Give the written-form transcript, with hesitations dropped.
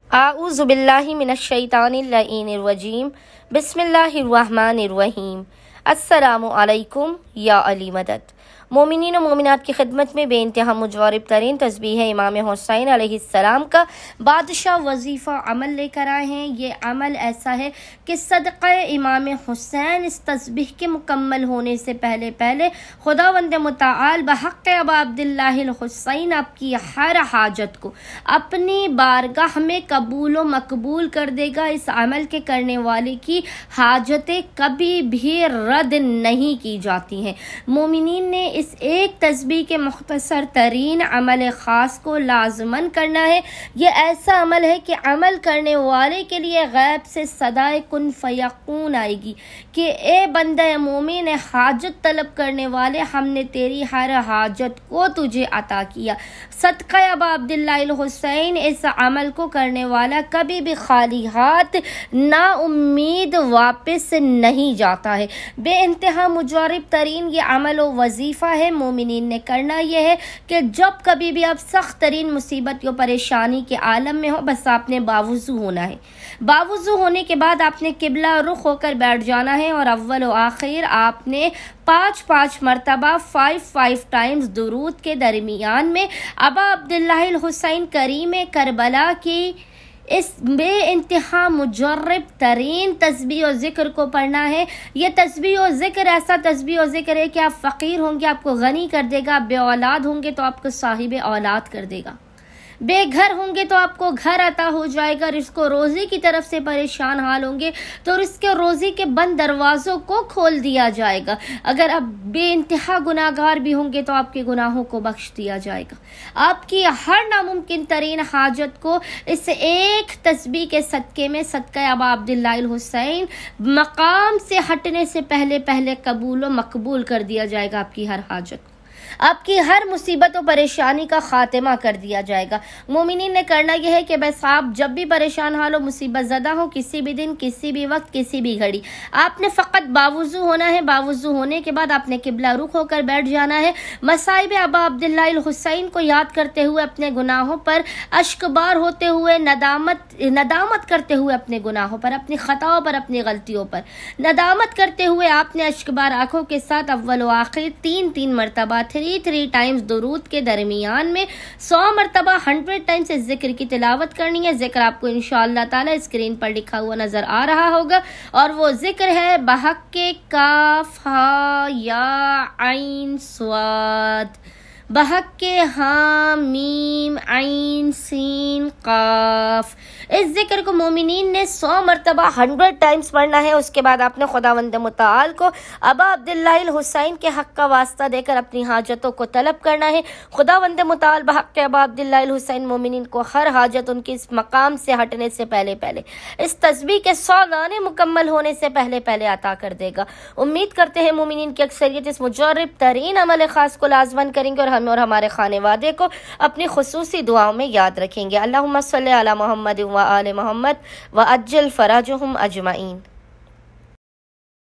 आऊज़ु बिल्लाहि मिनश्शैतानिर्रजीम बिस्मिल्लाहिर्रहमानिर्रहीम। अस्सलामु अलैकुम या अली मदद। मोमिनीन और मोमिनात की खिदमत में बेइंतहा मुजवरिब तरीन तस्बीह है इमाम हुसैन अलैहिस्सलाम का बादशाह वजीफ़ा अमल लेकर आए हैं। ये अमल ऐसा है कि सदक़ा इमाम हुसैन इस तस्बीह के मुकम्मल होने से पहले पहले खुदावंद मुताल बहक़ अबा अब्दिल्लाहिल हुसैन आपकी हर हाजत को अपनी बारगाह में कबूल व मकबूल कर देगा। इस अमल के करने वाले की हाजतें कभी भी रद्द नहीं की जाती हैं। मोमिनीन ने इस एक तस्बीह के मुख्तसर तरीन अमल ख़ास को लाजमन करना है। ये ऐसा अमल है कि अमल करने वाले के लिए गैब से सदाए कुन फयकून आएगी कि ए बंदा मोमिन हाजत तलब करने वाले, हमने तेरी हर हाजत को तुझे अता किया। सदक़ा अबा अब्दिल्लाहिल हुसैन इस अमल को करने वाला कभी भी खाली हाथ ना उम्मीद वापस नहीं जाता है। बेइंतहा मुजरिब तरीन ये अमल व वजीफ़ा है। मोमिनीन ने करना यह है कि जब कभी भी आप सख्त तरीन मुसीबत या परेशानी के आलम में हो, बस आपने बावुज़ू होना है। बावुज़ू होने के बाद आपने किबला रुख होकर बैठ जाना है और अव्वल व आखिर आपने 5 मरतबा 5 टाइम्स दुरूद के दरमियान में अबा अब्दिल्लाहिल हुसैन करीम करबला की इस बेइंतहा मुजर्रब तरीन तस्बीह और ज़िक्र को पढ़ना है। ये तस्बीह और ज़िक्र ऐसा तस्बीह और ज़िक्र है कि आप फ़कीर होंगे आपको गनी कर देगा, आप बे औलाद होंगे तो आपको साहिब औलाद कर देगा, बेघर होंगे तो आपको घर अता हो जाएगा, रिज़्क़ो रोज़ी की तरफ से परेशान हाल होंगे तो रिज़्क़ो रोज़ी के बंद दरवाज़ों को खोल दिया जाएगा। अगर आप बेइंतहा गुनाहगार भी होंगे तो आपके गुनाहों को बख्श दिया जाएगा। आपकी हर नामुमकिन तरीन हाजत को इस एक तस्बीह के सदक़े में सदक़ा अबा अब्दिल्लाहिल हुसैन मकाम से हटने से पहले पहले कबूल व मकबूल कर दिया जाएगा। आपकी हर हाजत को, आपकी हर मुसीबत और परेशानी का खात्मा कर दिया जाएगा। मोमिनीन ने करना यह है कि बस आप जब भी परेशान हाल हो, मुसीबत ज़दा हो, किसी भी दिन, किसी भी वक्त, किसी भी घड़ी, आपने फ़कत बावुज़ू होना है। बावुज़ू होने के बाद आपने किबला रुख होकर बैठ जाना है। मसाइब अबा अब्दिल्लाहिल हुसैन को याद करते हुए, अपने गुनाहों पर अश्कबार होते हुए, नदामत करते हुए, अपने गुनाहों पर, अपनी ख़ताओं पर, अपनी गलतियों पर नदामत करते हुए आपने अश्कबार आँखों के साथ अव्वल व आखिर 3 मरतबा 3 टाइम्स दुरूद के दरमियान में 100 मरतबा 100 टाइम्स इस जिक्र की तिलावत करनी है। जिक्र आपको इंशाअल्लाह ताला स्क्रीन पर लिखा हुआ नजर आ रहा होगा और वो जिक्र है बहक़्क़े काफ हा या आइन स्वाद, बहक़्क़े हा मीम आइन सीन काफ। इस जिक्र को मोमिनीन ने 100 मरतबा 100 टाइम्स पढ़ना है। उसके बाद आपने खुदावंद मुताल को अबा अब्दिल्लाहिल हुसैन के हक़ का वास्ता देकर अपनी हाजतों को तलब करना है। खुदावंद मुताल बहक़्क़े अबा अब्दिल्लाहिल हुसैन मोमिनीन को हर हाजत उनकी इस मकाम से हटने से पहले पहले इस तस्बीह के 100 गाने मुकम्मल होने से पहले पहले अता कर देगा। उम्मीद करते हैं मोमिनीन की अक्सरियत इस मुजर्रब तरीन अमल ख़ास को लाज़मन करेंगे और हमें और हमारे खानेवादे को अपनी खुसूसी दुआओं में याद रखेंगे। अल्लाहुम्मा सल्ली अला मुहम्मद व आले मुहम्मद व अज्जल फराजुहुम अजमाइन।